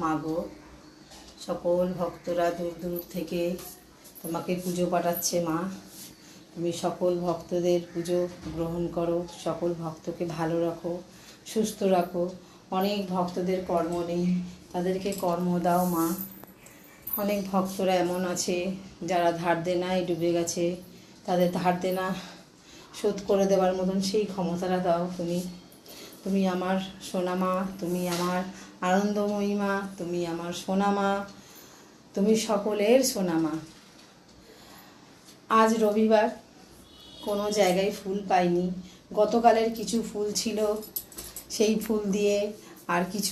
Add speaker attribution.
Speaker 1: মাগো, সকল ভক্তরা দূর দূর থেকে তোমাকে পুজো পাঠাচ্ছে মা। তুমি সকল ভক্তদের পুজো গ্রহণ করো, সকল ভক্তকে ভালো রাখো, সুস্থ রাখো। অনেক ভক্তদের কর্ম নেই, তাদেরকে কর্ম দাও মা। অনেক ভক্তরা এমন আছে যারা ধার দেনায় ডুবে গেছে, তাদের ধার দেনা শোধ করে দেওয়ার মতন সেই ক্ষমতাটা দাও তুমি। তুমি আমার সোনা মা, তুমি আমার আনন্দময়ী মা, তুমি আমার সোনা মা, তুমি সকলের সোনা মা। আজ রবিবার, কোনো জায়গায় ফুল পাইনি। গতকালের কিছু ফুল ছিল, সেই ফুল দিয়ে আর কিছু